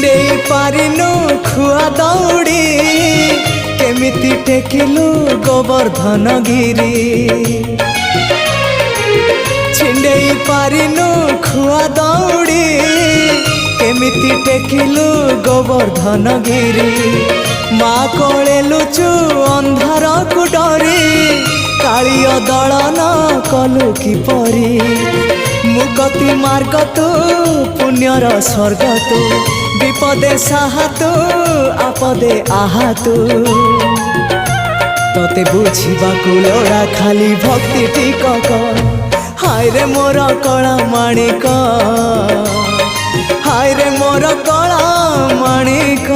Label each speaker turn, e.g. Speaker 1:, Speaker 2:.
Speaker 1: छिंडेई पारिनु खुआ दौड़ी केमिति टेकिलु गोवर्धन गिरी छिंडेई पारिनु खुआ दौड़ी केमिति टेकिलु गोवर्धन गिरी माँ कोले लुचु अंधार को डरी कालिय दलन कलु किपरी मुकति मार्ग तू पुण्यर स्वर्ग तू विपदे साहा तू आपदे आहा तू तते बुझिबा लोड़ा खाली भक्ति टिकक हाय रे मोर कला माणिक हाय रे मोर कला माणिक।